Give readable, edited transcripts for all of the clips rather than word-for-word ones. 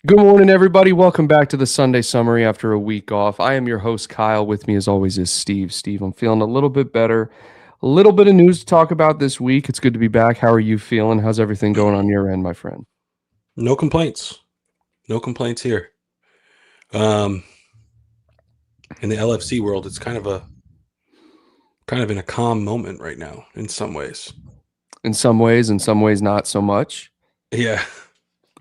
Good morning, everybody. Welcome back to the Sunday Summary after a week off. I am your host, Kyle. With me, as always, is Steve. Steve, I'm feeling a little bit better. A little bit of news to talk about this week. It's good to be back. How are you feeling? How's everything going on your end, my friend? No complaints. No complaints here. Um, in the LFC world, it's kind of in a calm moment right now in some ways. In some ways, not so much. Yeah.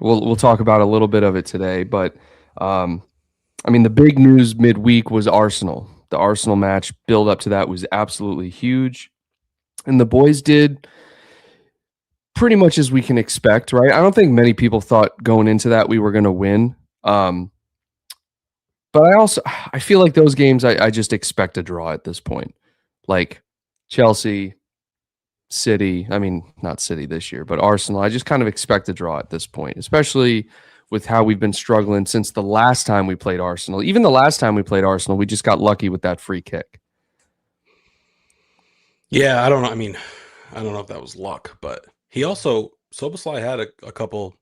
We'll talk about a little bit of it today, but um, I mean, the big news midweek was Arsenal. The Arsenal match build up to that was absolutely huge, and the boys did pretty much as we can expect, right? I don't think many people thought going into that we were going to win. Um, but I feel like those games I just expect a draw at this point. Like Chelsea, City, I mean, not City this year, but Arsenal, I just kind of expect a draw at this point, especially with how we've been struggling since the last time we played Arsenal. Even the last time we played Arsenal, we just got lucky with that free kick. Yeah, I don't know. I mean, I don't know if that was luck, but he also Soboslai had a couple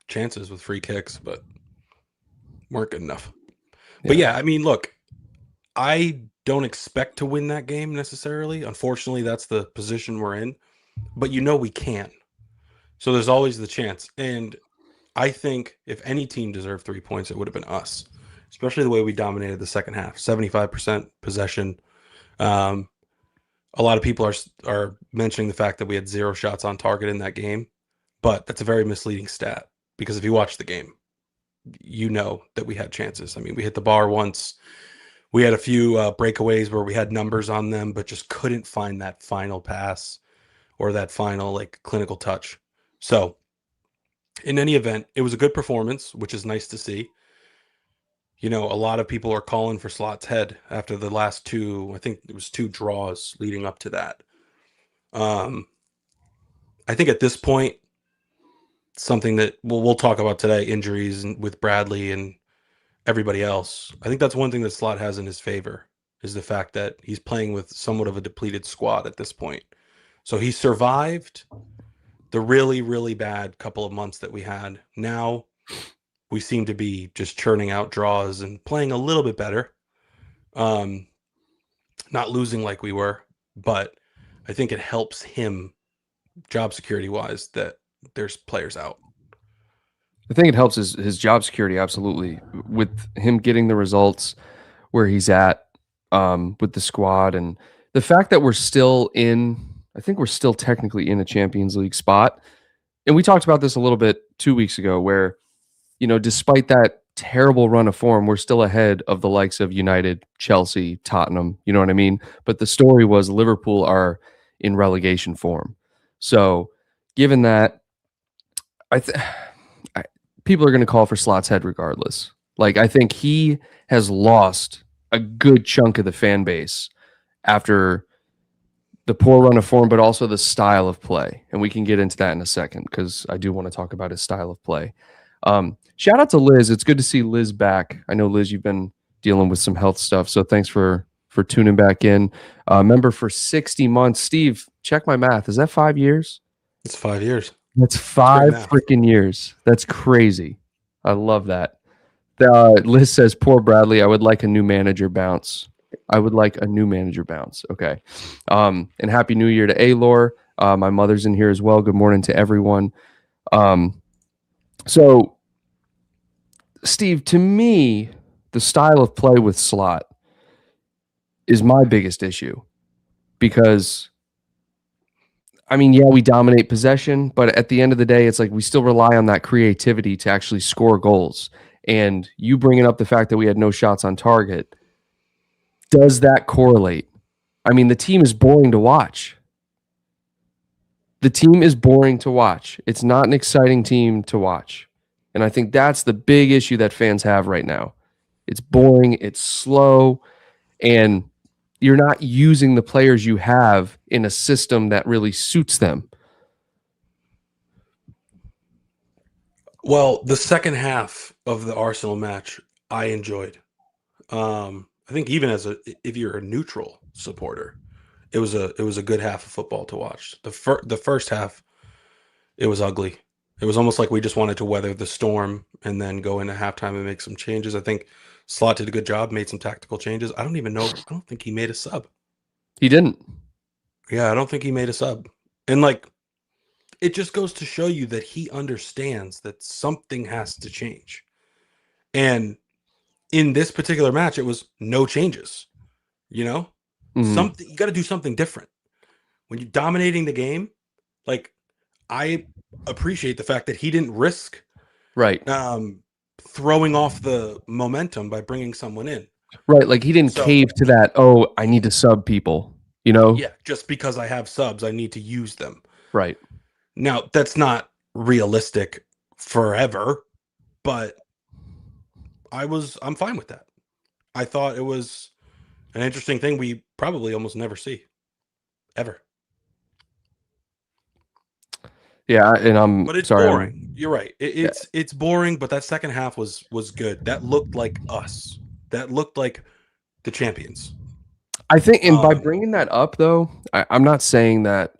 chances with free kicks, but weren't good enough. But Yeah. yeah, I mean, look, I don't expect to win that game necessarily. Unfortunately, that's the position we're in, but we can. So there's always the chance. And I think if any team deserved 3 points, it would have been us, especially the way we dominated the second half. 75% possession. Um, a lot of people are mentioning the fact that we had 0 shots on target in that game, but that's a very misleading stat because if you watch the game, you know that we had chances. I mean, we hit the bar once. We had a few breakaways where we had numbers on them, but just couldn't find that final pass or that final like clinical touch. So in any event, it was a good performance, which is nice to see. A lot of people are calling for Slot's head after the last two. I think it was two draws leading up to that. Um, I think at this point, something that we'll talk about today, injuries and with Bradley and everybody else. I think that's one thing that Slot has in his favor is the fact that he's playing with somewhat of a depleted squad at this point. So he survived the really, really bad couple of months that we had. Now we seem to be just churning out draws and playing a little bit better. Um, not losing like we were, but I think it helps him job security wise that there's players out. I think it helps his job security absolutely with him getting the results where he's at with the squad and the fact that we're still in. I think we're still technically in a Champions League spot, and we talked about this a little bit 2 weeks ago, where despite that terrible run of form, we're still ahead of the likes of United, Chelsea, Tottenham. You know what I mean? But the story was Liverpool are in relegation form. So, given that, I think people are going to call for Slot's head regardless. Like I think he has lost a good chunk of the fan base after the poor run of form, but also the style of play. And we can get into that in a second because I do want to talk about his style of play. Shout out to Liz. It's good to see Liz back. I know Liz, you've been dealing with some health stuff, so thanks for tuning back in. Member for 60 months. Steve, check my math. Is that 5 years? It's 5 years. That's It's great five math. freaking years. That's crazy. I love that. Liz says, "Poor Bradley. I would like a new manager bounce. I would like a new manager bounce." Okay. And happy New Year to Alor. My mother's in here as well. Good morning to everyone. Um, so, Steve, to me, the style of play with Slot is my biggest issue because I mean, yeah, we dominate possession, but at the end of the day, it's like we still rely on that creativity to actually score goals. And you bringing up the fact that we had no shots on target, does that correlate? I mean, the team is boring to watch. The team is boring to watch. It's not an exciting team to watch. And I think that's the big issue that fans have right now. It's boring, it's slow, and you're not using the players you have in a system that really suits them. Well, the second half of the Arsenal match, I enjoyed. I think even if you're a neutral supporter, it was a good half of football to watch. The first half, it was ugly. It was almost like we just wanted to weather the storm and then go into halftime and make some changes. I think Slot did a good job, made some tactical changes. I don't even know. I don't think he made a sub. He didn't. Yeah, I don't think he made a sub. And like, it just goes to show you that he understands that something has to change. And in this particular match, it was no changes. You know, something you got to do something different when you're dominating the game. Like, I appreciate the fact that he didn't risk Right. throwing off the momentum by bringing someone in. Right. Like he didn't cave to that. Oh, I need to sub people, you know? Yeah. Just because I have subs, I need to use them. Right. Now, that's not realistic forever, but I'm fine with that. I thought it was an interesting thing we probably almost never see. Ever. Yeah, and but it's sorry, boring. You're right. It's boring, but that second half was good. That looked like us. That looked like the champions. I think, and by bringing that up, though, I'm not saying that,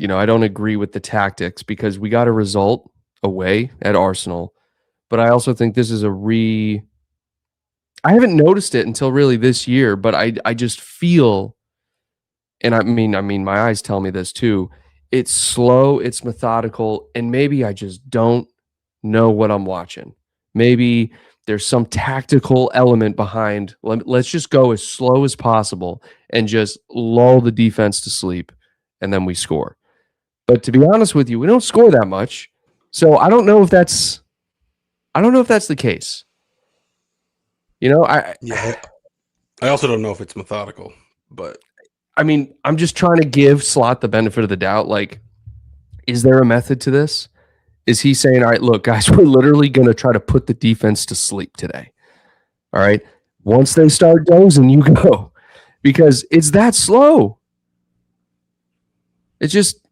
I don't agree with the tactics because we got a result away at Arsenal, but I also think this is I haven't noticed it until really this year, but I just feel, and I mean, my eyes tell me this too. It's slow, it's methodical, and maybe I just don't know what I'm watching. Maybe there's some tactical element behind. Let's just go as slow as possible and just lull the defense to sleep, and then we score. But to be honest with you, we don't score that much, so I don't know if that's the case. I also don't know if it's methodical, but I mean, I'm just trying to give Slot the benefit of the doubt. Like, is there a method to this? Is he saying, all right, look, guys, we're literally going to try to put the defense to sleep today. All right. Once they start dozing, you go. Because it's that slow. It's just,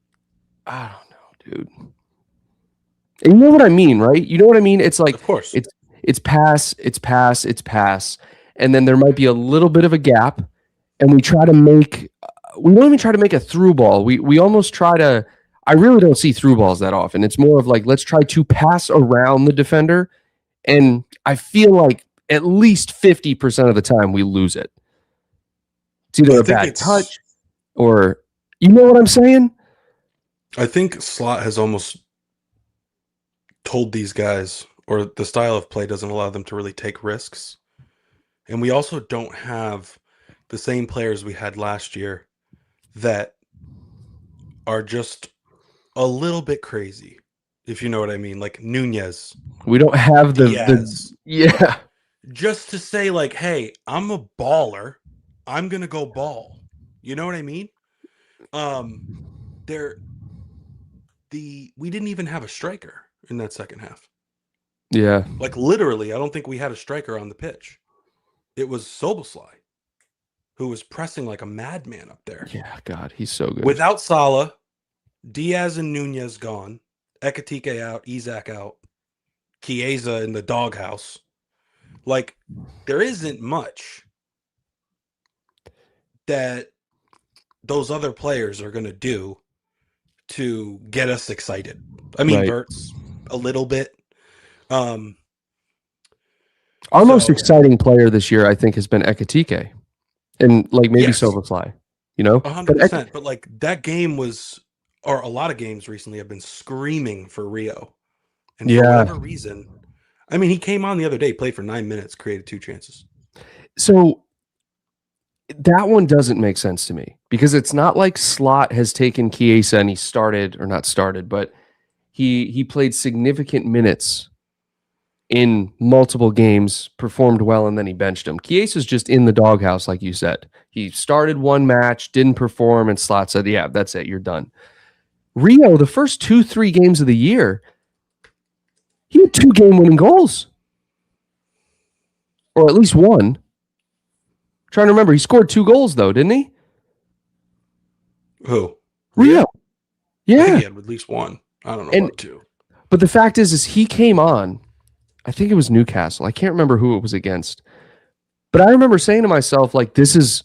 I don't know, dude. And you know what I mean, right? You know what I mean? It's like, of course, it's pass. And then there might be a little bit of a gap. And we don't even try to make a through ball. We almost try to, I really don't see through balls that often. It's more of like, let's try to pass around the defender. And I feel like at least 50% of the time we lose it. It's either a bad touch or, you know what I'm saying? I think Slot has almost told these guys, or the style of play doesn't allow them to really take risks. And we also don't have the same players we had last year that are just a little bit crazy, if you know what I mean. Like Nunez. We don't have Diaz. Yeah. Just to say like, hey, I'm a baller. I'm going to go ball. You know what I mean? We didn't even have a striker in that second half. Yeah. Like literally, I don't think we had a striker on the pitch. It was Soboslai, who was pressing like a madman up there. Yeah, God, he's so good. Without Salah, Diaz and Nunez gone, Ekitike out, Isak out, Chiesa in the doghouse. Like, there isn't much that those other players are going to do to get us excited. I mean, right. Verts a little bit. Our most exciting player this year, I think, has been Ekitike. And like maybe Soboslai, 100%. But like that game was, or a lot of games recently have been screaming for Rio. And for whatever reason, I mean, he came on the other day, played for 9 minutes, created 2 chances. So that one doesn't make sense to me because it's not like Slot has taken Chiesa and he started, or not started, but he played significant minutes in multiple games, performed well, and then he benched him. Chiesa's just in the doghouse, like you said. He started one match, didn't perform, and Slot said, yeah, that's it, you're done. Rio, the first 2-3 games of the year, he had 2 game-winning goals. Or at least one. I'm trying to remember, he scored 2 goals, though, didn't he? Who? Rio. Yeah. I think he had at least 1. I don't know about 2. But the fact is he came on, I think it was Newcastle. I can't remember who it was against. But I remember saying to myself, like, this is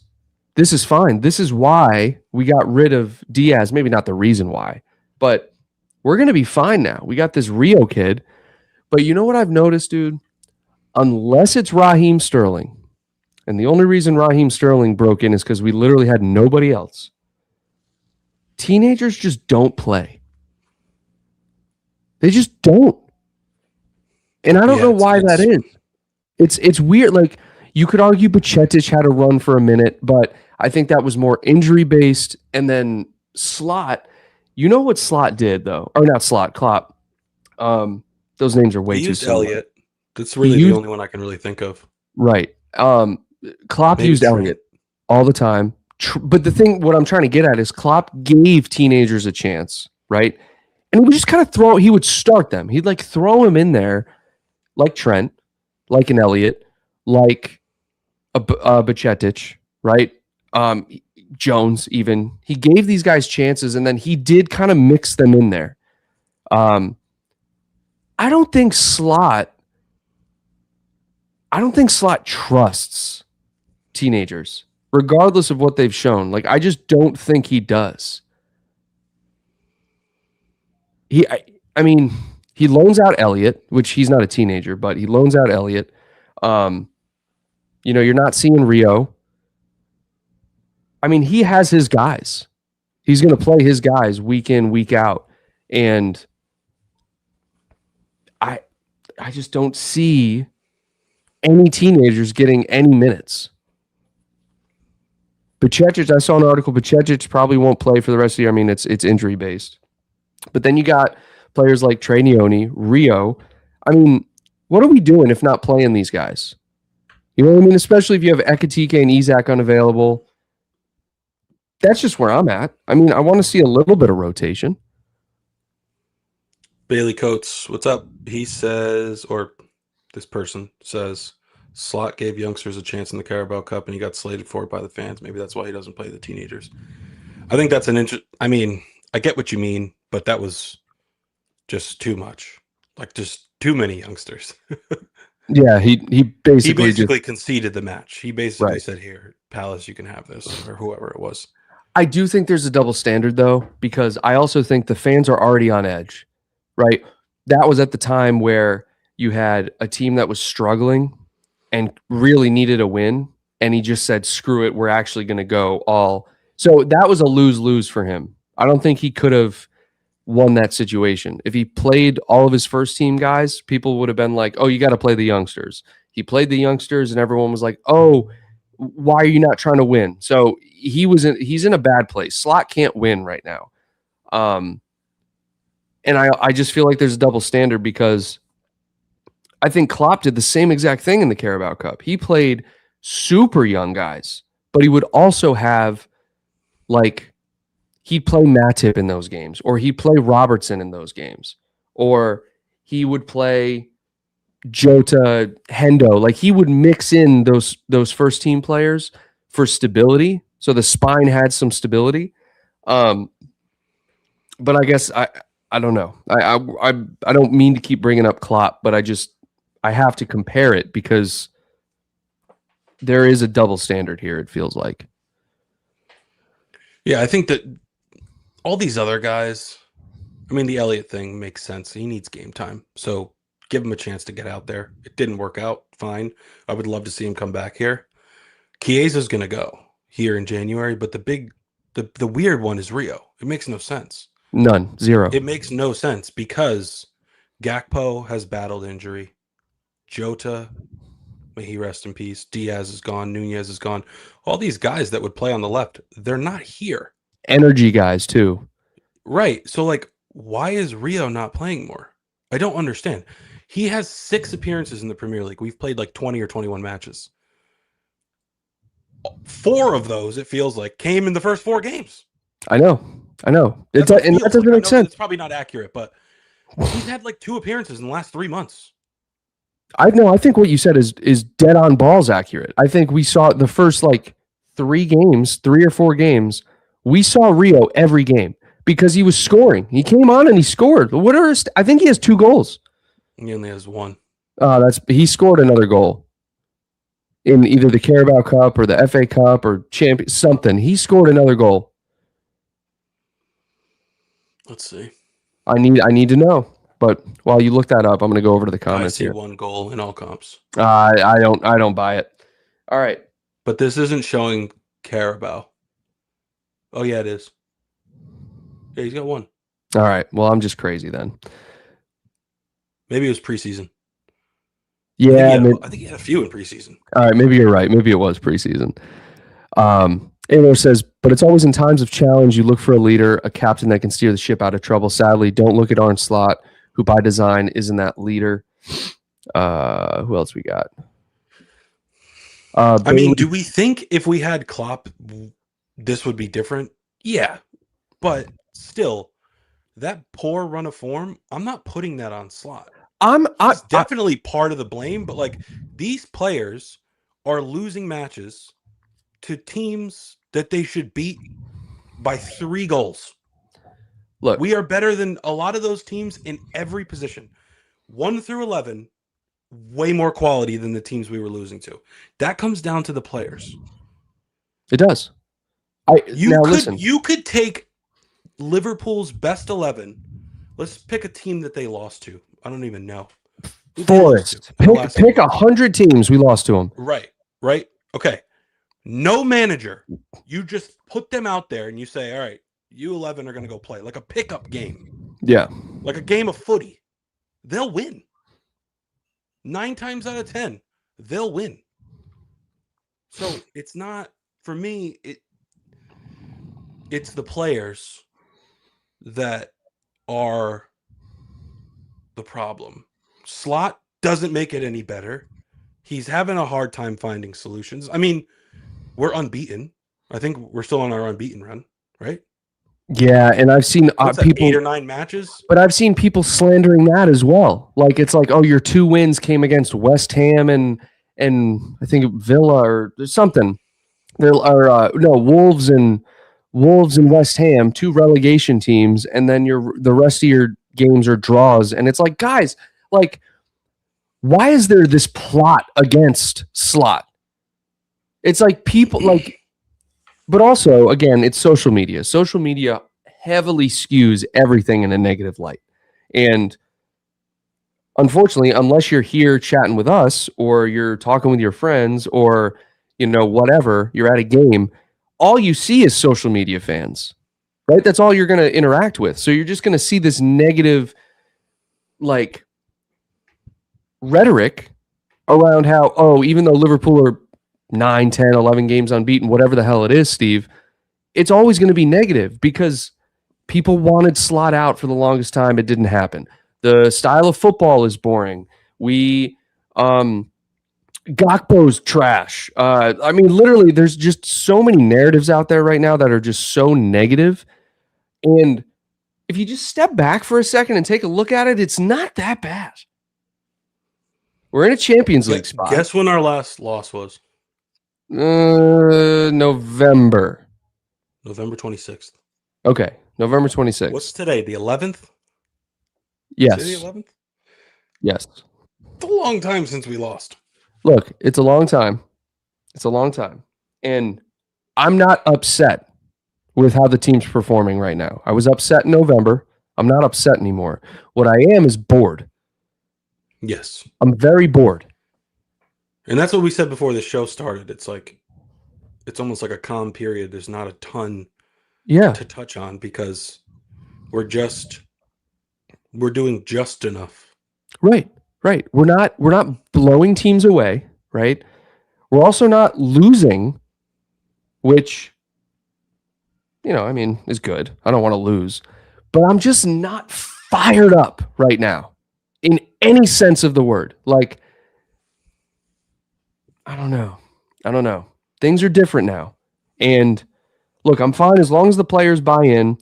fine. This is why we got rid of Diaz. Maybe not the reason why, but We're going to be fine now. We got this Rio kid. But you know what I've noticed, dude? Unless it's Raheem Sterling, and the only reason Raheem Sterling broke in is because we literally had nobody else. Teenagers just don't play. They just don't. And I don't know why that is. It's weird. Like, you could argue Bacetich had a run for a minute, but I think that was more injury-based. And then Slot, you know what Slot did, though? Or not Slot, Klopp. Those names are way too similar. Elliott. That's really the only one I can really think of. Right. Klopp used Elliott all the time. But the thing, what I'm trying to get at is Klopp gave teenagers a chance, right? And he would just kind of he would start them. He'd like throw him in there like Trent, like an Elliott, like a Bacetich, right? Jones even. He gave these guys chances, and then he did kind of mix them in there. I don't think Slot trusts teenagers, regardless of what they've shown. Like, I just don't think he does. I mean, he loans out Elliott, which he's not a teenager, but he loans out Elliott. You're not seeing Rio. I mean, he has his guys. He's going to play his guys week in, week out. And I just don't see any teenagers getting any minutes. Bacetich, I saw an article, Bacetich probably won't play for the rest of the year. I mean, it's injury based. But then you got players like Trey Neone, Rio. I mean, what are we doing if not playing these guys? You know what I mean? Especially if you have Ekatike and Isak unavailable. That's just where I'm at. I mean, I want to see a little bit of rotation. Bailey Coates, what's up? He says, or this person says, Slot gave youngsters a chance in the Carabao Cup and he got slated for it by the fans. Maybe that's why he doesn't play the teenagers. I think that's I mean, I get what you mean, but that was just too much. Like, just too many youngsters. Yeah, he basically conceded the match. He basically said, here, Palace, you can have this, or whoever it was. I do think there's a double standard, though, because I also think the fans are already on edge, right? That was at the time where you had a team that was struggling and really needed a win, and he just said, screw it, we're actually going to go all. So that was a lose-lose for him. I don't think he could have won that situation. If he played all of his first team guys, people would have been like, oh, you got to play the youngsters. He played the youngsters, and everyone was like, oh, why are you not trying to win? So he's in a bad place. Slot can't win right now. And I just feel like there's a double standard because I think Klopp did the same exact thing in the Carabao Cup. He played super young guys, but he would also have, like, he'd play Matip in those games, or he'd play Robertson in those games, or he would play Jota, Hendo. Like, he would mix in those first team players for stability, so the spine had some stability. But I guess I don't know. I don't mean to keep bringing up Klopp, but I have to compare it because there is a double standard here, it feels like. Yeah, I think that all these other guys, I mean, the Elliott thing makes sense. He needs game time. So give him a chance to get out there. It didn't work out. Fine. I would love to see him come back here. Chiesa's going to go here in January, but the weird one is Rio. It makes no sense. None. Zero. It makes no sense because Gakpo has battled injury. Jota, may he rest in peace. Diaz is gone. Nunez is gone. All these guys that would play on the left, they're not here. Energy guys, too. Right. So, like, why is Rio not playing more? I don't understand. He has 6 appearances in the Premier League. We've played like 20 or 21 matches. 4 of those, it feels like, came in the first 4 games. I know. And that doesn't make sense. It's probably not accurate, but he's had like 2 appearances in the last 3 months. I think what you said is dead on balls accurate. I think we saw the first like 3 or 4 games. We saw Rio every game because he was scoring. He came on and he scored. I think he has 2 goals. He only has 1. He scored another goal in either the Carabao Cup or the FA Cup or something. He scored another goal. Let's see. I need to know. But while you look that up, I'm going to go over to the I comments see here. 1 goal in all comps. I don't buy it. All right. But this isn't showing Carabao. Oh, yeah, it is. Yeah, he's got 1. All right. Well, I'm just crazy then. Maybe it was preseason. Yeah. I think he had a few in preseason. All right. Maybe you're right. Maybe it was preseason. Amo says, but it's always in times of challenge you look for a leader, a captain that can steer the ship out of trouble. Sadly, don't look at Arne Slot, who by design isn't that leader. Who else we got? I mean, do we think if we had Klopp, this would be different? Yeah, but still, that poor run of form, I'm not putting that on Slot. He's definitely part of the blame, but like these players are losing matches to teams that they should beat by 3 goals. Look, we are better than a lot of those teams in every position. 1 through 11, way more quality than the teams we were losing to. That comes down to the players. It does. You could take Liverpool's best 11. Let's pick a team that they lost to. I don't even know. Forest. Pick 100 teams we lost to them. Right. Okay. No manager. You just put them out there and you say, all right, you 11 are going to go play like a pickup game. Yeah. Like a game of footy. They'll win. 9 times out of 10, they'll win. So it's not, for me, it's the players that are the problem. Slot doesn't make it any better. He's having a hard time finding solutions. I mean, we're unbeaten. I think we're still on our unbeaten run, right? Yeah, and I've seen people 8 or 9 matches, but I've seen people slandering that as well. Like it's like, oh, your 2 wins came against West Ham and I think Villa or something. There are Wolves and West Ham, 2 relegation teams, and then the rest of your games are draws. And it's like, guys, like, why is there this plot against Slot? It's like people like. But also, again, it's social media. Social media heavily skews everything in a negative light. And unfortunately, unless you're here chatting with us or you're talking with your friends or, whatever, you're at a game, all you see is social media fans, right? That's all you're going to interact with. So you're just going to see this negative, like, rhetoric around how, even though Liverpool are 9, 10, 11 games unbeaten, whatever the hell it is, Steve, it's always going to be negative because people wanted Slot out for the longest time. It didn't happen. The style of football is boring. Gakpo's trash. I mean, literally, there's just so many narratives out there right now that are just so negative. And if you just step back for a second and take a look at it, it's not that bad. We're in a Champions League spot. Guess when our last loss was? November 26th. Okay, November 26th. What's today? The 11th? Yes. Is it the 11th? Yes. It's a long time since we lost. Look, it's a long time. And I'm not upset with how the team's performing right now. I was upset in November. I'm not upset anymore. What I am is bored. Yes. I'm very bored. And that's what we said before the show started. It's like, it's almost like a calm period. There's not a ton to touch on because we're doing just enough. Right. We're not blowing teams away, right? We're also not losing, which, is good. I don't want to lose, but I'm just not fired up right now in any sense of the word. Like, I don't know. Things are different now. And look, I'm fine as long as the players buy in.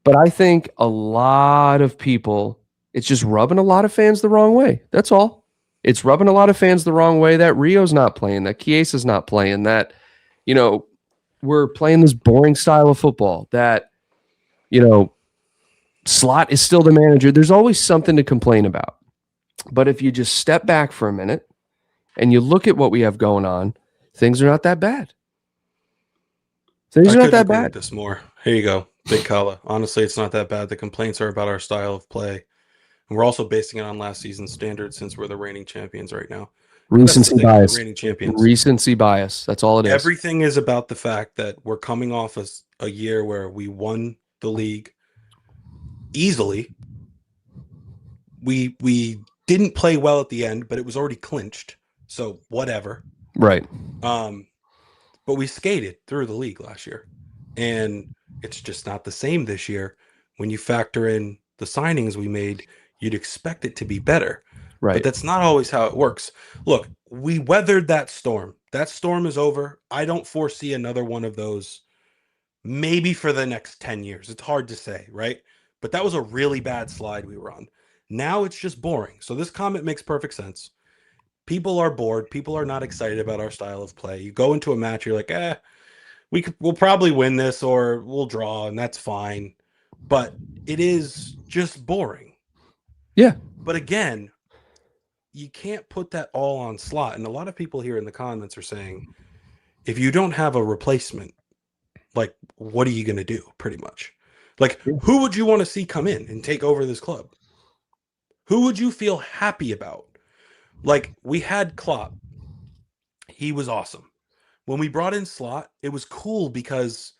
But I think a lot of people, it's just rubbing a lot of fans the wrong way. That's all. It's rubbing a lot of fans the wrong way that Rio's not playing, that Chiesa's not playing, that, we're playing this boring style of football, that, Slot is still the manager. There's always something to complain about. But if you just step back for a minute, and you look at what we have going on, things are not that bad. Things are not that bad. This more. Here you go. Big Kala. Honestly, it's not that bad. The complaints are about our style of play. And we're also basing it on last season's standards since we're the reigning champions right now. And that's the Recency thing, we're the bias. reigning champions. Recency bias. That's all it is. Everything is about the fact that we're coming off a year where we won the league easily. We didn't play well at the end, but it was already clinched. So whatever. Right. But we skated through the league last year. And it's just not the same this year. When you factor in the signings we made, you'd expect it to be better. Right. But that's not always how it works. Look, we weathered that storm. That storm is over. I don't foresee another one of those maybe for the next 10 years. It's hard to say, right? But that was a really bad slide we were on. Now it's just boring. So this comment makes perfect sense. People are bored. People are not excited about our style of play. You go into a match, you're like, we'll probably win this or we'll draw, and that's fine. But it is just boring. Yeah. But again, you can't put that all on Slot. And a lot of people here in the comments are saying, if you don't have a replacement, like, what are you going to do, pretty much? Like, who would you want to see come in and take over this club? Who would you feel happy about? Like, we had Klopp. He was awesome. When we brought in Slot, it was cool because,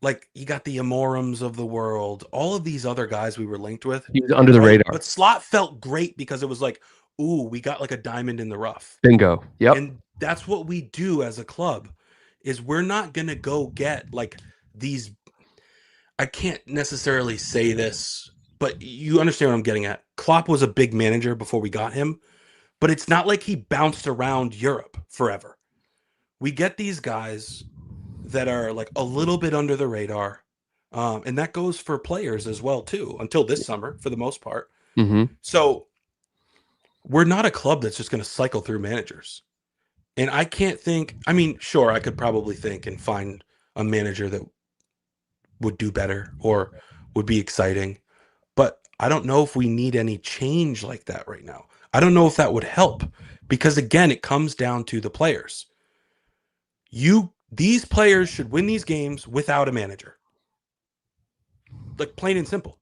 like, you got the Amorums of the world, all of these other guys we were linked with. He was under the radar. But Slot felt great because it was like, ooh, we got like a diamond in the rough. Bingo. Yep. And that's what we do as a club, is we're not going to go get like these. I can't necessarily say this, but you understand what I'm getting at. Klopp was a big manager before we got him, but it's not like he bounced around Europe forever. We get these guys that are like a little bit under the radar, and that goes for players as well too, until this summer for the most part. Mm-hmm. So we're not a club that's just going to cycle through managers. And I can't think, I mean, sure, I could probably think and find a manager that would do better or would be exciting, but I don't know if we need any change like that right now. I don't know if that would help, because again, it comes down to the players. These players should win these games without a manager. Like, plain and simple.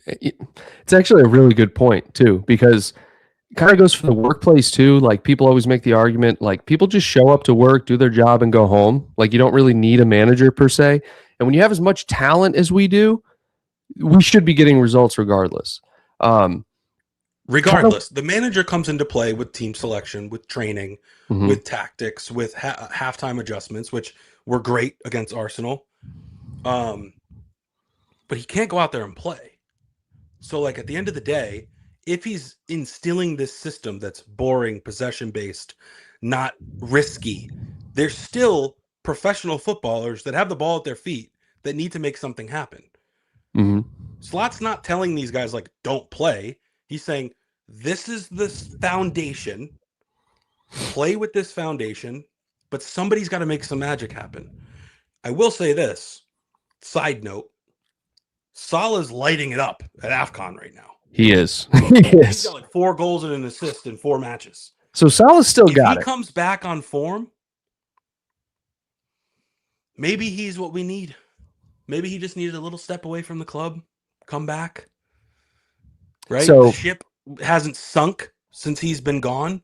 It's actually a really good point too, because it kind of goes for the workplace too. Like, people always make the argument, like, people just show up to work, do their job, and go home. Like, you don't really need a manager per se. And when you have as much talent as we do, we should be getting results regardless. Regardless, the manager comes into play with team selection, with training, mm-hmm. with tactics, with halftime adjustments, which were great against Arsenal. But he can't go out there and play. So, like, at the end of the day, if he's instilling this system that's boring, possession-based, not risky, there's still professional footballers that have the ball at their feet that need to make something happen. Mm-hmm. Slot's not telling these guys, like, don't play. He's saying, this is this foundation. Play with this foundation, but somebody's got to make some magic happen. I will say this, side note, Salah's lighting it up at AFCON right now. He is. He's got like 4 goals and an assist in 4 matches. So Salah's still got it. If he comes back on form, maybe he's what we need. Maybe he just needed a little step away from the club, come back. Right? So, the ship hasn't sunk since he's been gone.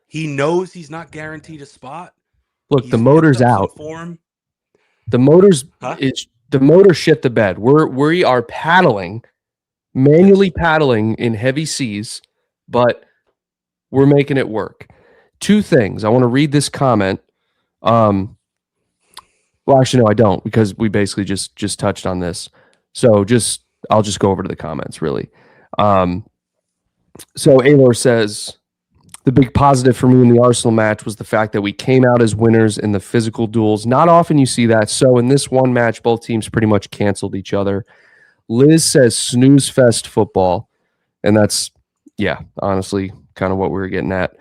He knows he's not guaranteed a spot. Look, the motor's out. Form. The motor's the motor shit the bed. We are paddling, manually paddling in heavy seas, but we're making it work. 2 things. I want to read this comment. Well, actually, no, I don't, because we basically just touched on this. So I'll just go over to the comments, really. So Aylor says, the big positive for me in the Arsenal match was the fact that we came out as winners in the physical duels. Not often you see that. So in this one match, both teams pretty much canceled each other. Liz says snooze fest football. And that's, yeah, honestly, kind of what we were getting at.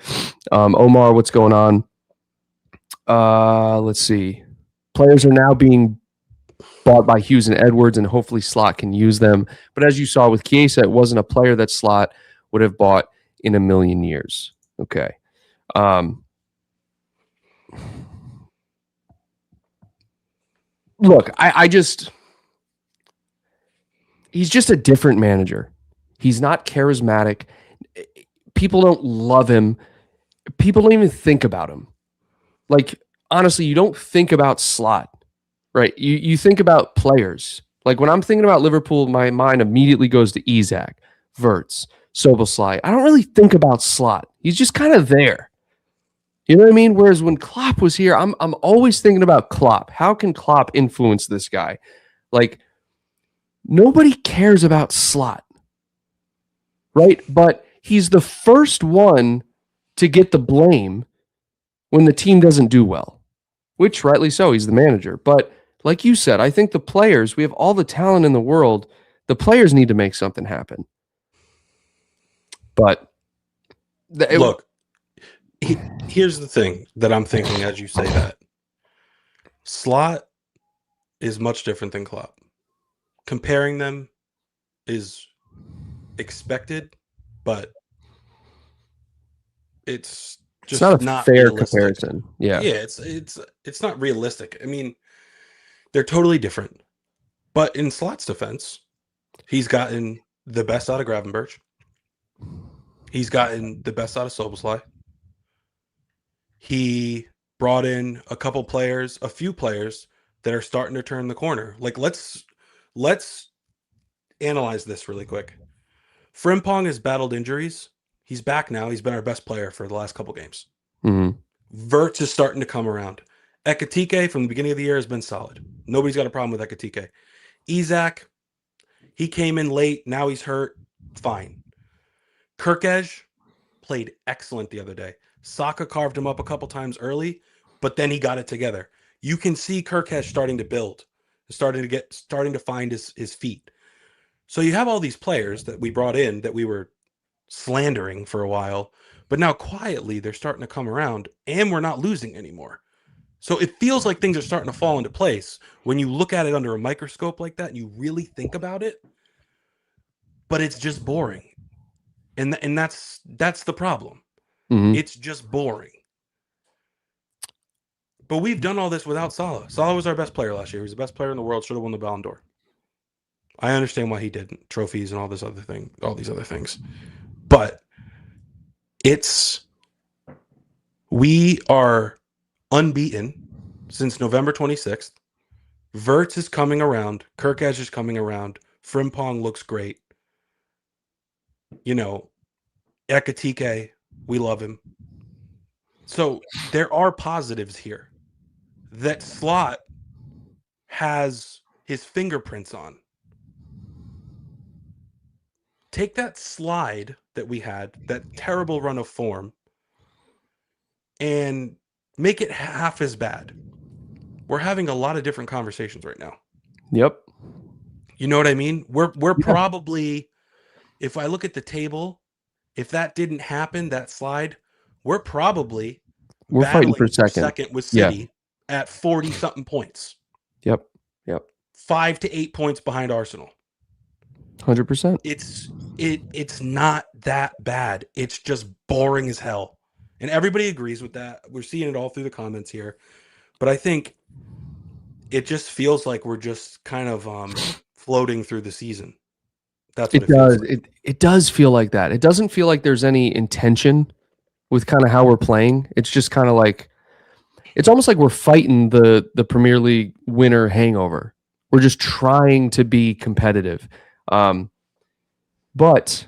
Omar, what's going on? Let's see. Players are now being bought by Hughes and Edwards, and hopefully Slot can use them. But as you saw with Chiesa, it wasn't a player that Slot would have bought in a million years. Okay. Look, I just, he's just a different manager. He's not charismatic. People don't love him. People don't even think about him. Like, honestly, you don't think about Slot, right? You think about players. Like, when I'm thinking about Liverpool, my mind immediately goes to Isak, Verts, Soboslai. I don't really think about Slot. He's just kind of there. You know what I mean? Whereas when Klopp was here, I'm always thinking about Klopp. How can Klopp influence this guy? Like, nobody cares about Slot, right? But he's the first one to get the blame when the team doesn't do well, which rightly so, he's the manager. But like you said, I think the players, we have all the talent in the world. The players need to make something happen. But look, here's the thing that I'm thinking as you say that. Slot is much different than Klopp. Comparing them is expected, but it's just not a fair realistic. comparison. Yeah, it's not realistic. I mean, they're totally different. But in Slot's defense, he's gotten the best out of Gravenberch. He's gotten the best out of Soboslai. He brought in a few players that are starting to turn the corner. Like, let's analyze this really quick. Frimpong has battled injuries. He's back now. He's been our best player for the last couple games. Mm-hmm. Verts is starting to come around. Ekitike from the beginning of the year has been solid. Nobody's got a problem with Ekitike. Isak, he came in late. Now he's hurt. Fine. Kirkej played excellent the other day. Saka carved him up a couple times early, but then he got it together. You can see Kirkej starting to build, starting to find his feet. So you have all these players that we brought in that we were slandering for a while, but now quietly they're starting to come around and we're not losing anymore. So it feels like things are starting to fall into place when you look at it under a microscope like that and you really think about it, but it's just boring. And that's the problem. Mm-hmm. It's just boring. But we've done all this without Salah. Salah was our best player last year. He was the best player in the world, should have won the Ballon d'Or. I understand why he didn't. Trophies and all these other things. But we are unbeaten since November 26th. Verts is coming around. Kirkaj is coming around. Frimpong looks great. You know, Ekitike, we love him. So there are positives here that Slot has his fingerprints on. Take that slide that we had, that terrible run of form, and make it half as bad. We're having a lot of different conversations right now. Yep. You know what I mean? We're probably, if I look at the table, if that didn't happen, that slide, we're fighting for second with City at 40-something points. Yep. 5 to 8 points behind Arsenal. 100%. It's not that bad. It's just boring as hell. And everybody agrees with that. We're seeing it all through the comments here. But I think it just feels like we're just kind of floating through the season. That's what it does. Like. It does feel like that. It doesn't feel like there's any intention with kind of how we're playing. It's just kind of like, it's almost like we're fighting the Premier League winner hangover. We're just trying to be competitive. But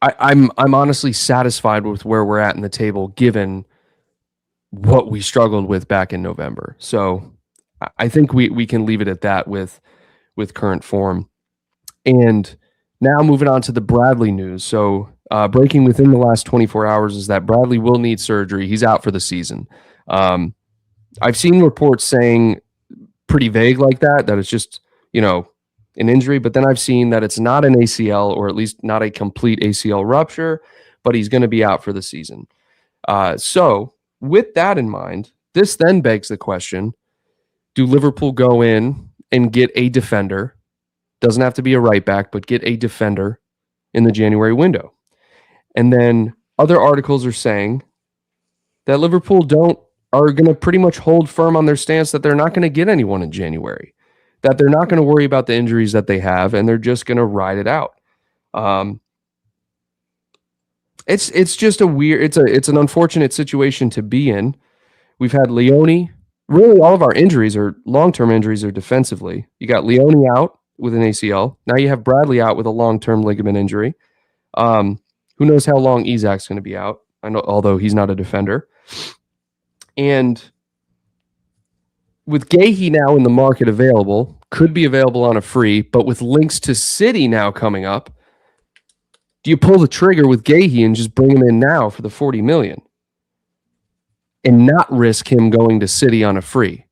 I'm honestly satisfied with where we're at in the table, given what we struggled with back in November. So I think we can leave it at that with current form. And now moving on to the Bradley news. So breaking within the last 24 hours is that Bradley will need surgery. He's out for the season. I've seen reports saying pretty vague like that it's just, an injury, but then I've seen that it's not an ACL, or at least not a complete ACL rupture, but he's going to be out for the season. So with that in mind, this then begs the question, do Liverpool go in and get a defender? Doesn't have to be a right back, but get a defender in the January window. And then other articles are saying that Liverpool are going to pretty much hold firm on their stance that they're not going to get anyone in January. that they're not going to worry about the injuries that they have, and they're just going to ride it out. It's just a weird, it's an unfortunate situation to be in. We've had Leone. Really, all of our injuries are long-term injuries are defensively. You got Leone out with an ACL. Now you have Bradley out with a long-term ligament injury. Who knows how long Isak's going to be out? I know, although he's not a defender. And with Geuhi now in the market available, could be available on a free, but with links to City now coming up, do you pull the trigger with Geuhi and just bring him in now for the $40 million and not risk him going to City on a free?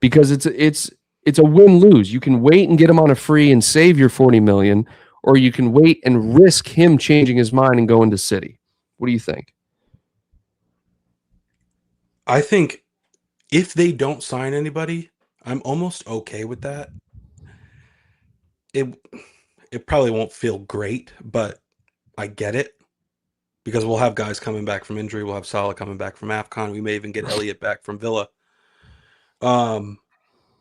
Because it's a win-lose. You can wait and get him on a free and save your $40 million, or you can wait and risk him changing his mind and going to City. What do you think? I think if they don't sign anybody, I'm almost okay with that. It probably won't feel great, but I get it, because we'll have guys coming back from injury. We'll have Salah coming back from AFCON. We may even get Elliott back from Villa. I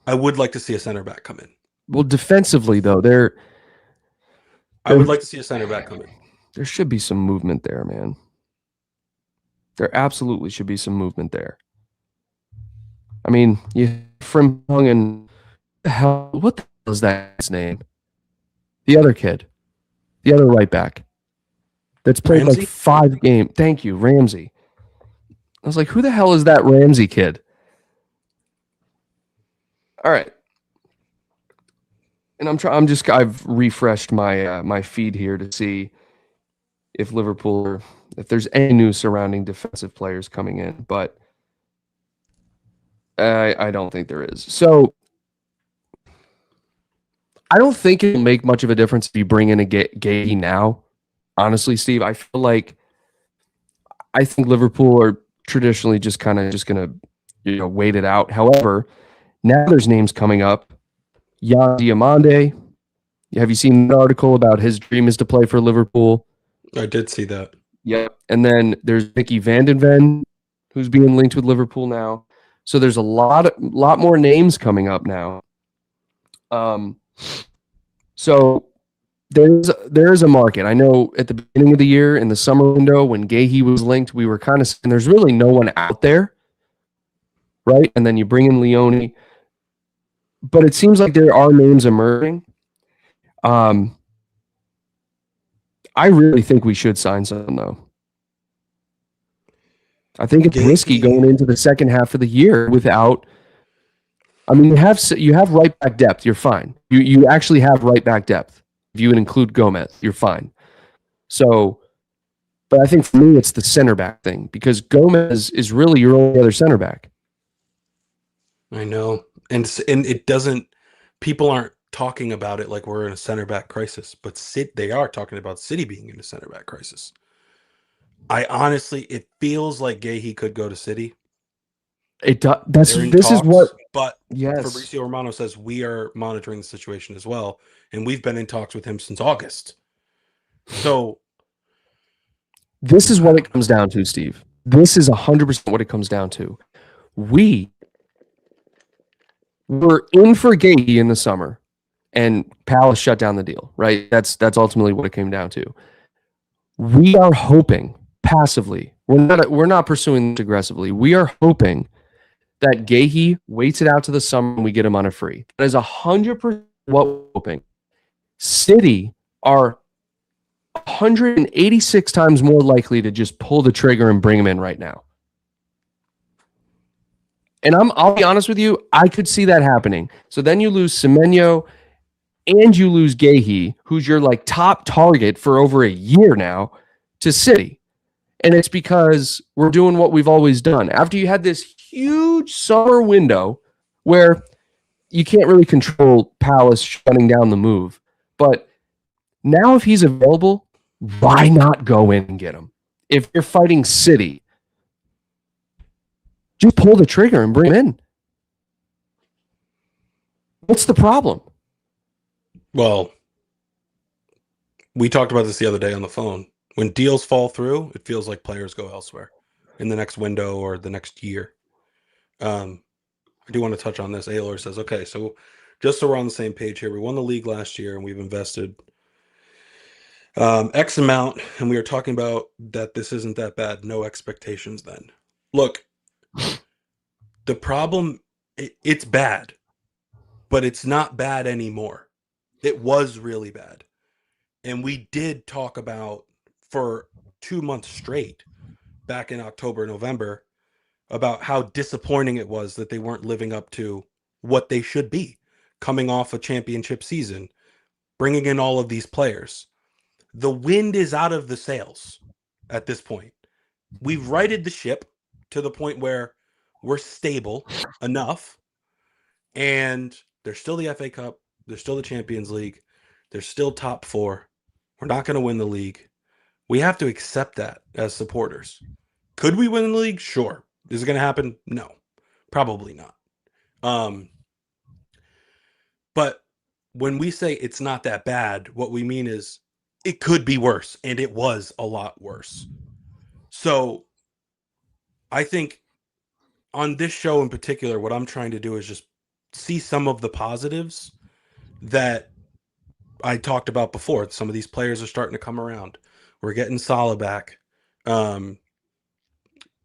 would like to see a center back come in. Well, defensively, though, I would like to see a center back come in. There should be some movement there, man. There absolutely should be some movement there. I mean, you Frimpong and what the hell is that guy's name? The other kid. The other right back. That's played Ramsey? like 5 games. Thank you, Ramsey. I was like, who the hell is that Ramsey kid? All right. And I've refreshed my feed here to see if Liverpool, if there's any news surrounding defensive players coming in, but I don't think there is. So I don't think it'll make much of a difference if you bring in a Geuhi now. Honestly, Steve, I think Liverpool are traditionally just going to wait it out. However, now there's names coming up. Yan Diomande. Have you seen the article about his dream is to play for Liverpool? I did see that. Yep. And then there's Mickey van den Ven, who's being linked with Liverpool now. So there's a lot more names coming up now. So there's a market. I know at the beginning of the year in the summer window when Geuhi was linked, we were kind of saying there's really no one out there, right? And then you bring in Leone. But it seems like there are names emerging. I really think we should sign someone, though. I think it's risky going into the second half of the year without. I mean, you have right back depth. You're fine. You actually have right back depth. If you would include Gomez, you're fine. So, but I think for me, it's the center back thing, because Gomez is really your only other center back. I know. And it doesn't, people aren't talking about it like we're in a center back crisis, but they are talking about City being in a center back crisis. It feels like Geuhi could go to City. It does. But yes, Fabrizio Romano says we are monitoring the situation as well, and we've been in talks with him since August. So this is what it comes down to, Steve. This is 100% what it comes down to. We were in for Geuhi in the summer, and Palace shut down the deal, right? That's ultimately what it came down to. We are hoping passively. We're not pursuing this aggressively. We are hoping that Geuhi waits it out to the summer and we get him on a free. That is 100% what we're hoping. City are 186 times more likely to just pull the trigger and bring him in right now. And I'll be honest with you, I could see that happening. So then you lose Semenyo and you lose Geuhi, who's your like top target for over a year now, to City. And it's because we're doing what we've always done. After you had this huge summer window where you can't really control Palace shutting down the move. But now if he's available, why not go in and get him? If you're fighting City, just pull the trigger and bring him in. What's the problem? Well, we talked about this the other day on the phone. When deals fall through, it feels like players go elsewhere in the next window or the next year. I do want to touch on this. Aylor says, okay, so just so we're on the same page here. We won the league last year, and we've invested X amount, and we were talking about that this isn't that bad. No expectations then. Look, the problem, it's bad, but it's not bad anymore. It was really bad. And we did talk about for 2 months straight back in October, November, about how disappointing it was that they weren't living up to what they should be coming off a championship season, bringing in all of these players. The wind is out of the sails at this point. We've righted the ship to the point where we're stable enough, and there's still the FA Cup, there's still the Champions League, there's still top four. We're not going to win the league. We have to accept that as supporters. Could we win the league? Sure. Is it going to happen? No, probably not. But when we say it's not that bad, what we mean is it could be worse, and it was a lot worse. So I think on this show in particular, what I'm trying to do is just see some of the positives that I talked about before. Some of these players are starting to come around. We're getting Salah back.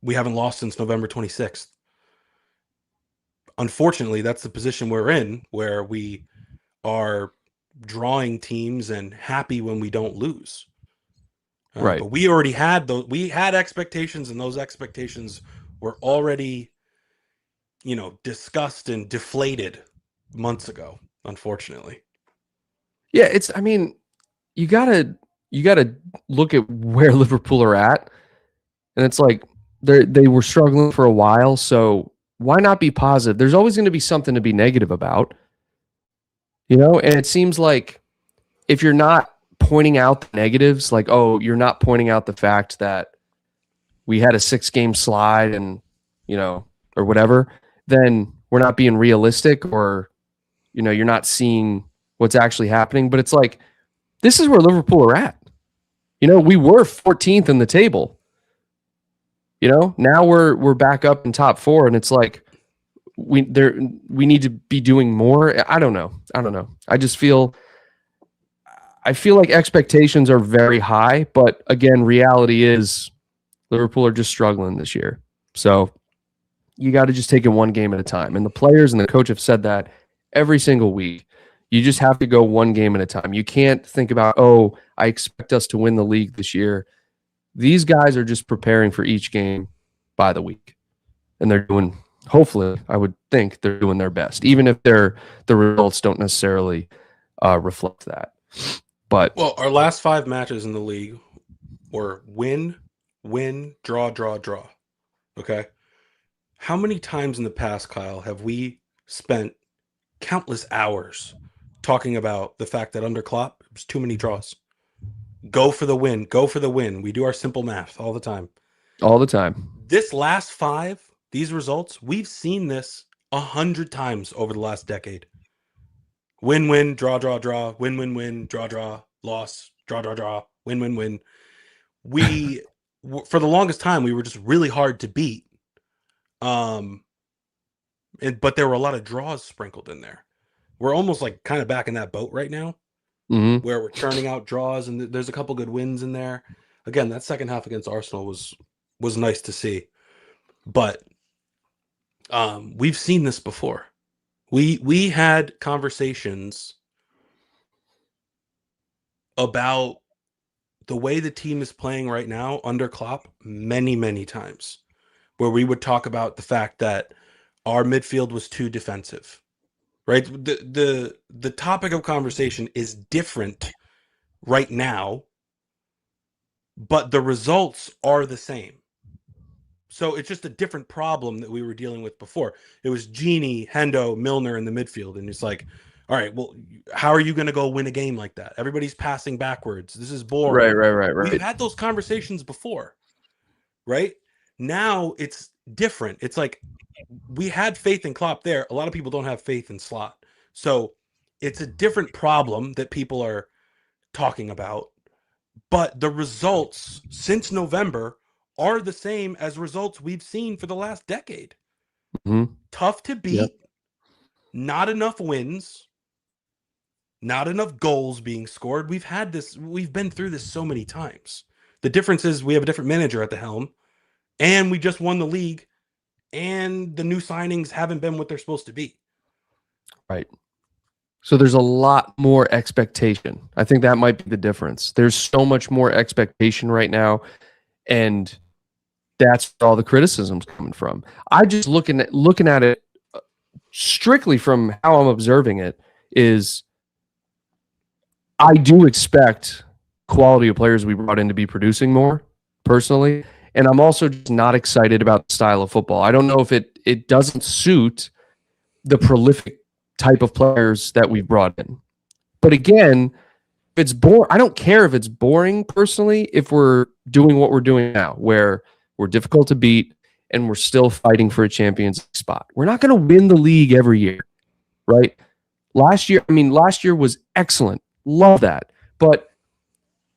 We haven't lost since November 26th. Unfortunately, that's the position we're in, where we are drawing teams and happy when we don't lose. Right. But we already had those. We had expectations, and those expectations were already, discussed and deflated months ago, unfortunately. Yeah, I mean, you gotta look at where Liverpool are at, and it's like they were struggling for a while, so why not be positive? There's always going to be something to be negative about, and it seems like if you're not pointing out the negatives, like, oh, you're not pointing out the fact that we had a 6-game slide and, or whatever, then we're not being realistic, or, you're not seeing what's actually happening. But it's like, this is where Liverpool are at. We were 14th in the table. Now we're back up in top 4, and it's like we need to be doing more. I don't know. I feel like expectations are very high, but again, reality is Liverpool are just struggling this year. So you got to just take it one game at a time. And the players and the coach have said that every single week. You just have to go one game at a time. You can't think about, oh, I expect us to win the league this year. These guys are just preparing for each game by the week. And they're doing, hopefully, I would think they're doing their best, even if the results don't necessarily reflect that. But our last 5 matches in the league were win, draw, draw, draw. Okay? How many times in the past, Kyle, have we spent countless hours talking about the fact that under Klopp, it was too many draws? Go for the win. Go for the win. We do our simple math all the time. All the time. This last 5, these results, we've seen this 100 times over the last decade. Win, win, draw, draw, draw, win, win, win, draw, draw, loss, draw, draw, draw, win, win, win. We, for the longest time, we were just really hard to beat. But there were a lot of draws sprinkled in there. We're almost like kind of back in that boat right now, where we're churning out draws, and there's a couple good wins in there. Again, that second half against Arsenal was nice to see. But we've seen this before. We had conversations about the way the team is playing right now under Klopp many, many times, where we would talk about the fact that our midfield was too defensive, right? The topic of conversation is different right now, but the results are the same. So it's just a different problem that we were dealing with before. It was Genie, Hendo, Milner in the midfield. And it's like, all right, well, how are you going to go win a game like that? Everybody's passing backwards. This is boring. Right. We've had those conversations before, right? Now it's different. It's like we had faith in Klopp there. A lot of people don't have faith in Slot. So it's a different problem that people are talking about. But the results since November are the same as results we've seen for the last decade. Tough to beat, not enough wins, not enough goals being scored. We've been through this so many times. The difference is we have a different manager at the helm, and we just won the league, and the new signings haven't been what they're supposed to be. Right. So there's a lot more expectation. I think that might be the difference. There's so much more expectation right now, and that's where all the criticism's coming from. I just looking at it strictly from how I'm observing it is I do expect quality of players we brought in to be producing more personally, and I'm also just not excited about the style of football. I don't know if it doesn't suit the prolific type of players that we've brought in. But again, if it's boring, I don't care if it's boring personally if we're doing what we're doing now, where we're difficult to beat and we're still fighting for a Champions League spot. We're not going to win the league every year, right? Last year was excellent. Love that. But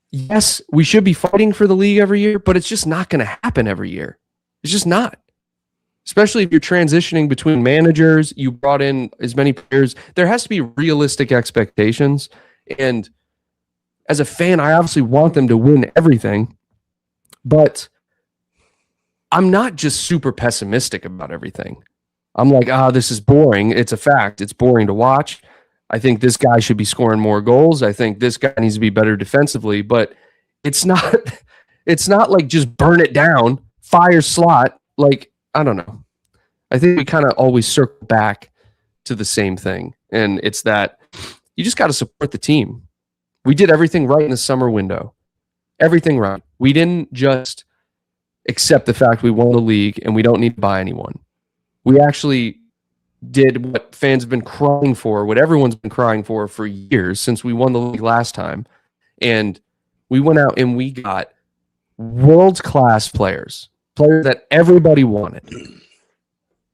yes, we should be fighting for the league every year, but it's just not going to happen every year. It's just not. Especially if you're transitioning between managers, you brought in as many players. There has to be realistic expectations. And as a fan, I obviously want them to win everything. But I'm not just super pessimistic about everything. I'm like, this is boring. It's a fact. It's boring to watch. I think this guy should be scoring more goals. I think this guy needs to be better defensively. But it's not like just burn it down, fire Slot. Like, I don't know. I think we kind of always circle back to the same thing. And it's that you just got to support the team. We did everything right in the summer window. Everything right. We didn't just accept the fact we won the league and we don't need to buy anyone. We actually did what fans have been crying for, what everyone's been crying for years since we won the league last time. And we went out and we got world-class players that everybody wanted.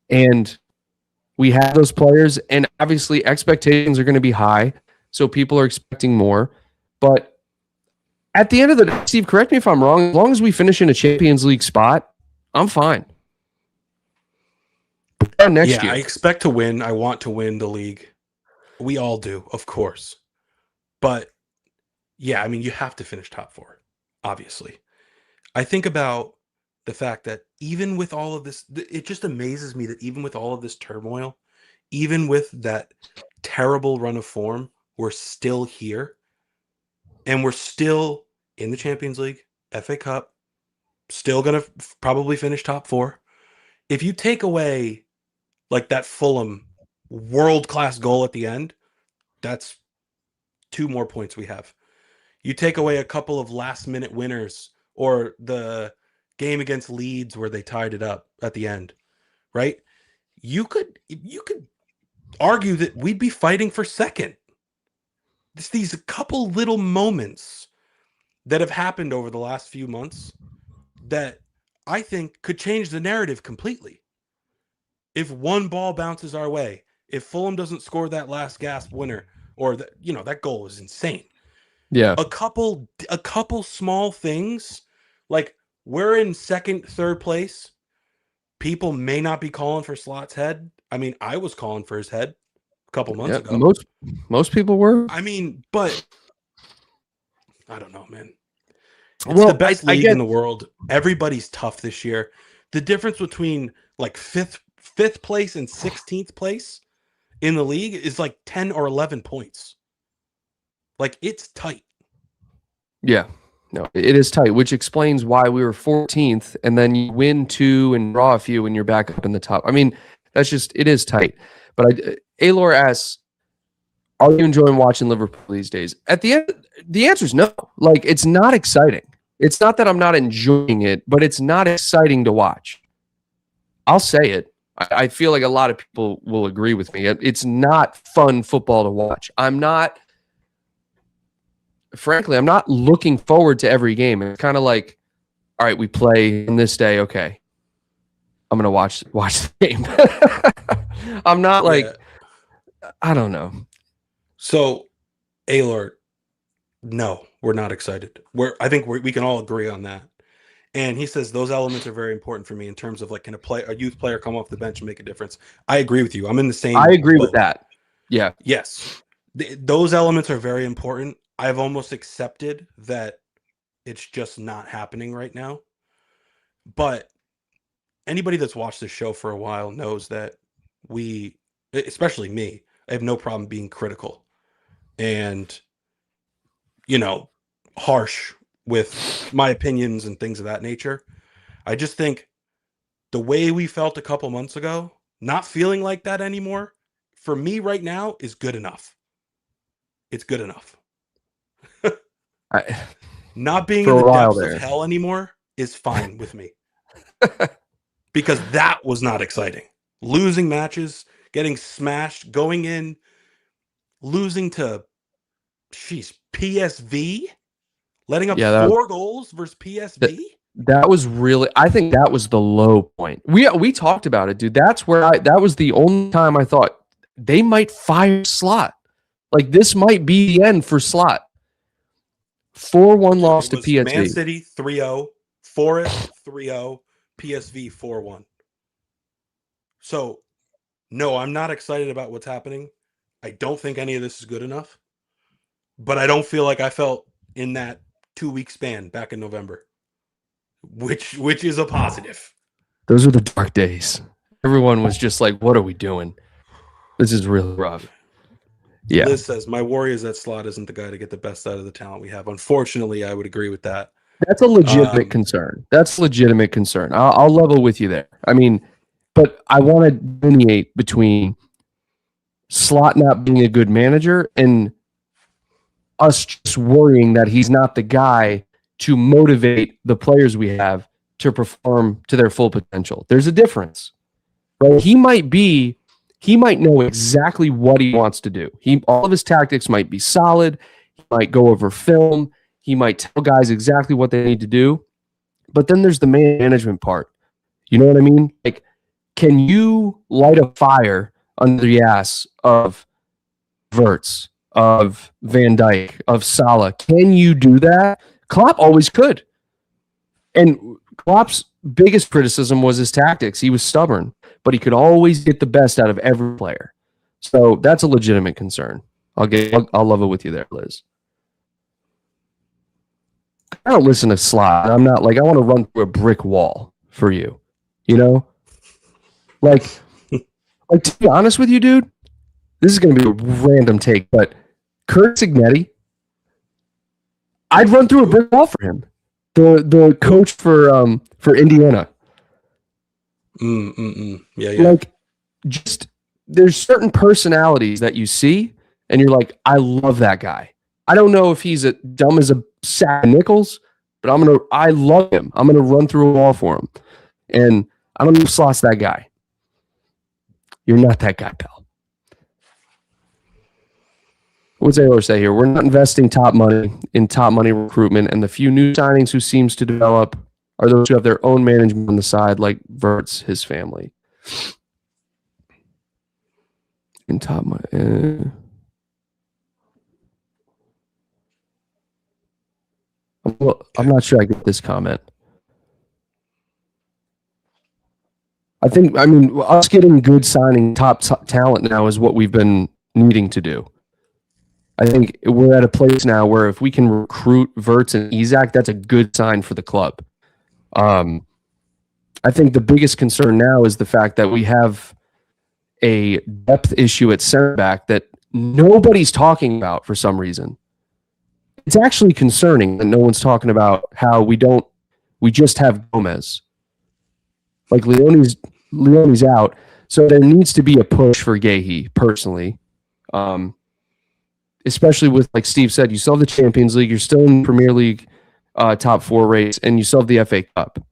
And we have those players, and obviously expectations are going to be high, so people are expecting more. But at the end of the day, Steve, correct me if I'm wrong, as long as we finish in a Champions League spot, I'm fine. Next year. I expect to win. I want to win the league. We all do, of course. But, yeah, I mean, you have to finish top 4, obviously. I think about the fact that even with all of this, it just amazes me that even with all of this turmoil, even with that terrible run of form, we're still here. And we're still in the Champions League, FA Cup, still going to probably finish top 4. If you take away like that Fulham world-class goal at the end, that's 2 more points we have. You take away a couple of last-minute winners or the game against Leeds where they tied it up at the end, right? You could argue that we'd be fighting for second. It's these couple little moments that have happened over the last few months that I think could change the narrative completely. If one ball bounces our way, if Fulham doesn't score that last gasp winner, or that goal is insane. Yeah. A couple small things, like we're in second, third place. People may not be calling for Slot's head. I mean, I was calling for his head a couple months ago. Most people were. I mean, but I don't know, man. It's the best league in the world. Everybody's tough this year. The difference between like fifth place and 16th place in the league is like 10 or 11 points. Like, it's tight. Yeah. No, it is tight, which explains why we were 14th, and then you win 2 and draw a few and you're back up in the top. I mean, it is tight. But Aylor asks, are you enjoying watching Liverpool these days? At the end, the answer is no. Like, it's not exciting. It's not that I'm not enjoying it, but it's not exciting to watch. I'll say it. I feel like a lot of people will agree with me. It's not fun football to watch. Frankly, I'm not looking forward to every game. It's kind of like, all right, we play on this day. Okay, I'm going to watch the game. I'm not like, I don't know. So, Aylor, no, we're not excited. I think we can all agree on that. And he says those elements are very important for me in terms of like, can a youth player come off the bench and make a difference? I agree with you. I'm in the I same agree with boat. that. Yeah. Yes, those elements are very important. I've almost accepted that it's just not happening right now. But anybody that's watched this show for a while knows that we, especially me, I have no problem being critical and, harsh with my opinions and things of that nature. I just think the way we felt a couple months ago, not feeling like that anymore, for me right now is good enough. It's good enough. I, Not being for in a the while depths of there. hell anymore is fine with me. Because that was not exciting. Losing matches, getting smashed, going in, losing to, PSV, letting up Yeah, 4 goals versus that, PSV. that was really, I think that was the low point. We talked about it, dude. That's where that was the only time I thought they might fire Slot. Like this might be the end for Slot. 4-1 Dude, loss it to was Man PSV. City 3-0, Forest 3-0, PSV 4-1. So, no, I'm not excited about what's happening. I don't think any of this is good enough. But I don't feel like I felt in that 2-week span back in November, which is a positive. Those are the dark days. Everyone was just like, what are we doing? This is really rough. Yeah. Liz says, my worry is that Slot isn't the guy to get the best out of the talent we have. Unfortunately, I would agree with that. That's a legitimate concern. That's a legitimate concern. I'll level with you there. I mean, but I want to delineate between Slot not being a good manager and us just worrying that he's not the guy to motivate the players we have to perform to their full potential. There's a difference, right? He might know exactly what he wants to do. All of his tactics might be solid. He might go over film. He might tell guys exactly what they need to do. But then there's the management part. You know what I mean? Like, can you light a fire under the ass of Verts, of Van Dijk, of Salah? Can you do that? Klopp always could. And Klopp's biggest criticism was his tactics. He was stubborn, but he could always get the best out of every player. So that's a legitimate concern. I'll love it with you there, Liz. I don't listen to Slot. I'm not like I want to run through a brick wall for you. You know? Like to be honest with you, dude, this is going to be a random take, but Kurt Signetti, I'd run through a brick wall for him. The coach for Indiana. Yeah. Like, just there's certain personalities that you see, and you're like, I love that guy. I don't know if he's as dumb as a sack of nickels, but I love him. I'm gonna run through a wall for him. And I don't know if Slot's that guy. You're not that guy, pal. What's Taylor say here? We're not investing top money in top money recruitment, and the few new signings who seems to develop are those who have their own management on the side, like Verts, his family. In top money. I'm not sure I get this comment. I mean, us getting good signing top talent now is what we've been needing to do. I think we're at a place now where if we can recruit Verts and Isak, that's a good sign for the club. I think the biggest concern now is the fact that we have a depth issue at center back that nobody's talking about for some reason. It's actually concerning that no one's talking about how we just have Gomez. Like Leone's out, so there needs to be a push for Geuhi, personally. Especially with, like Steve said, you still have the Champions League, you're still in the Premier League top 4 race, and you still have the FA Cup.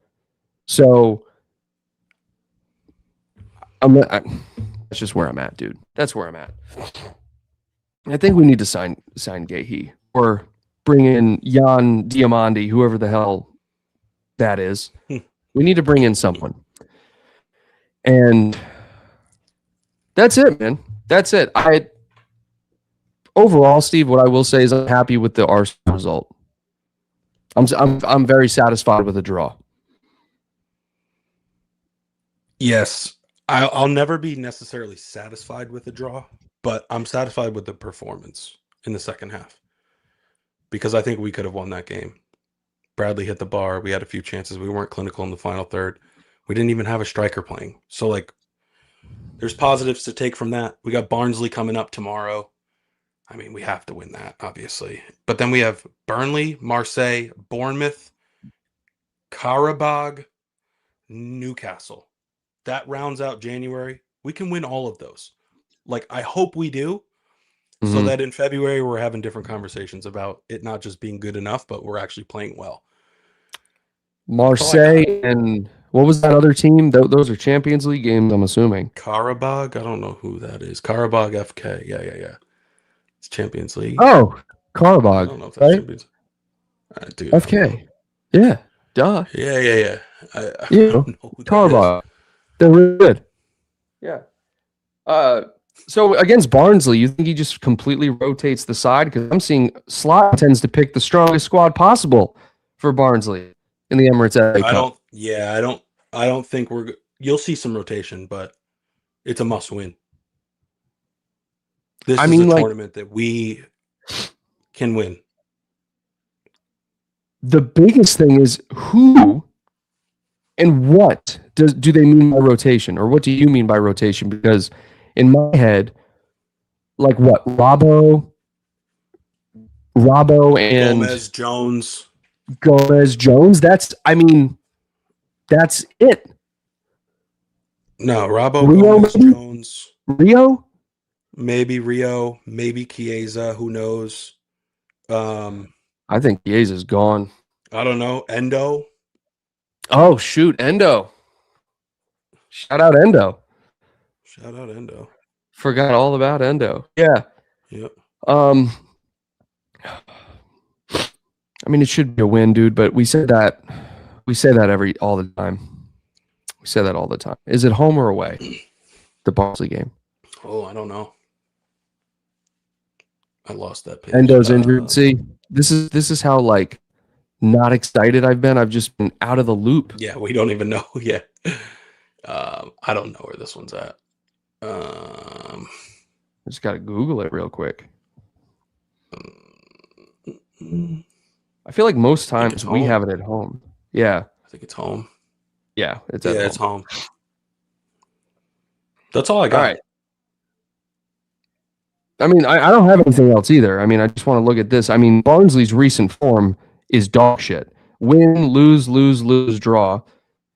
So that's just where I'm at, dude. That's where I'm at. I think we need to sign Geuhi or bring in Jan Diamandi, whoever the hell that is. We need to bring in someone. And that's it, man. That's it. Overall, Steve, what I will say is I'm happy with the Arsenal result. I'm very satisfied with the draw. Yes, I'll never be necessarily satisfied with the draw, but I'm satisfied with the performance in the second half because I think we could have won that game. Bradley hit the bar. We had a few chances. We weren't clinical in the final third. We didn't even have a striker playing. So, like, there's positives to take from that. We got Barnsley coming up tomorrow. I mean, we have to win that, obviously. But then we have Burnley, Marseille, Bournemouth, Karabakh, Newcastle. That rounds out January. We can win all of those. Like, I hope we do, so that in February we're having different conversations about it not just being good enough, but we're actually playing well. Marseille and what was that other team? Those are Champions League games, I'm assuming. Karabakh, I don't know who that is. Karabakh FK. Yeah. It's Champions League. Oh, I Karabakh, don't know if that's right? Champions. Dude, FK. Yeah. Duh. Yeah. I You don't know who that Karabakh. They're really good. Yeah. So against Barnsley, you think he just completely rotates the side? Because I'm seeing Slot tends to pick the strongest squad possible for Barnsley in the Emirates FA Cup. I don't think you'll see some rotation, but it's a must win. This is a tournament that we can win. The biggest thing is who and what do they mean by rotation, or what do you mean by rotation? Because in my head, like what, Robbo and Gomez Jones. That's it. No, Robbo, Gomez, Jones, Rio, maybe Chiesa. Who knows? I think Chiesa's gone. I don't know. Endo. Oh shoot, Endo. Shout out Endo. Forgot all about Endo. Yeah. Yep. I mean, it should be a win, dude, but we say that all the time. We say that all the time. Is it home or away? The Barnsley game. Oh, I don't know. I lost that page. Endo's injured. See, this is how like not excited I've been. I've just been out of the loop. Yeah, we don't even know yet. I don't know where this one's at. I just got to Google it real quick. I feel like most times we have it at home. Yeah. I think it's home. Yeah, it's home. That's all I got. All right. I mean, I don't have anything else either. I mean, I just want to look at this. I mean, Barnsley's recent form is dog shit. Win, lose, draw.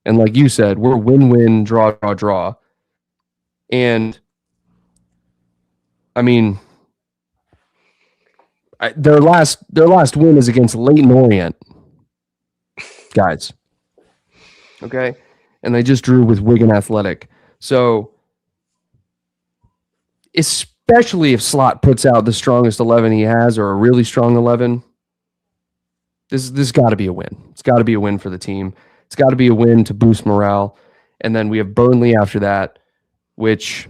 And like you said, we're win, draw. And I mean, their last win is against Leyton Orient, guys. Okay, and they just drew with Wigan Athletic. So, especially if Slot puts out the strongest 11 he has, or a really strong 11, this got to be a win. It's got to be a win for the team. It's got to be a win to boost morale. And then we have Burnley after that, which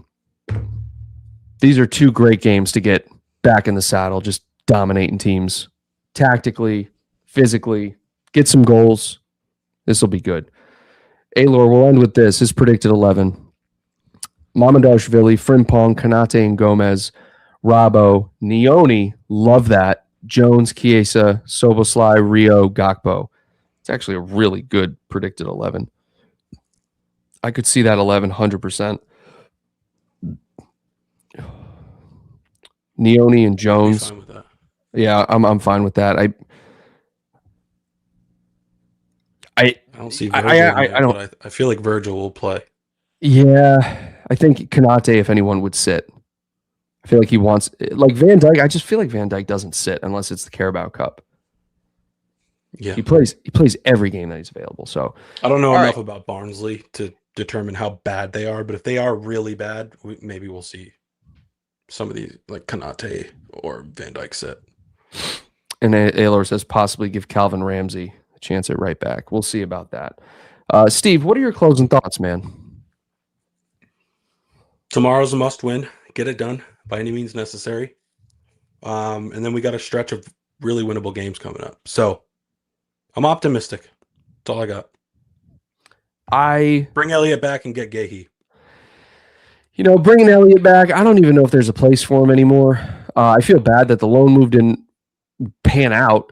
these are two great games to get back in the saddle, just dominating teams tactically, physically, get some goals. This will be good. Aylor, we'll end with this. His predicted 11. Mamardashvili, Frimpong, Konate, and Gomez. Robbo, Nioni, love that. Jones, Chiesa, Soboslai, Rio, Gakpo. It's actually a really good predicted 11. I could see that 11 100%. Nioni and Jones. Fine with that. Yeah, I'm fine with that. I don't see Virgil. I feel like Virgil will play. Yeah, I think Konate, if anyone, would sit. I feel like he wants, like Van Dijk. I just feel like Van Dijk doesn't sit unless it's the Carabao Cup. Yeah, he plays every game that he's available. So I don't know enough about Barnsley to determine how bad they are, but if they are really bad, maybe we'll see some of these like Konate or Van Dijk sit. And Aylor says possibly give Calvin Ramsey a chance at right back. We'll see about that. Steve, what are your closing thoughts, man? Tomorrow's a must win. Get it done by any means necessary. And then we got a stretch of really winnable games coming up. So I'm optimistic. That's all I got. Bring Elliott back and get Geuhi. Bringing Elliott back, I don't even know if there's a place for him anymore. I feel bad that the loan move didn't pan out.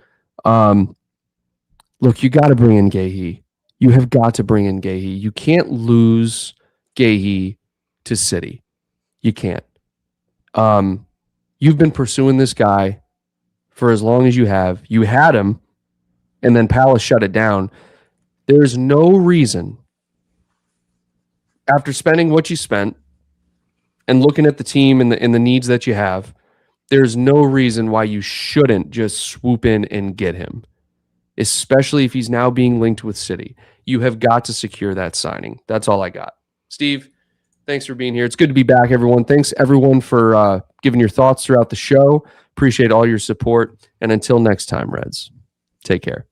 Look, you got to bring in Geuhi. You have got to bring in Geuhi. You can't lose Geuhi to City. You can't. You've been pursuing this guy for as long as you have. You had him, and then Palace shut it down. There's no reason, after spending what you spent and looking at the team and the needs that you have, there's no reason why you shouldn't just swoop in and get him, especially if he's now being linked with City. You have got to secure that signing. That's all I got. Steve, thanks for being here. It's good to be back, everyone. Thanks, everyone, for giving your thoughts throughout the show. Appreciate all your support. And until next time, Reds, take care.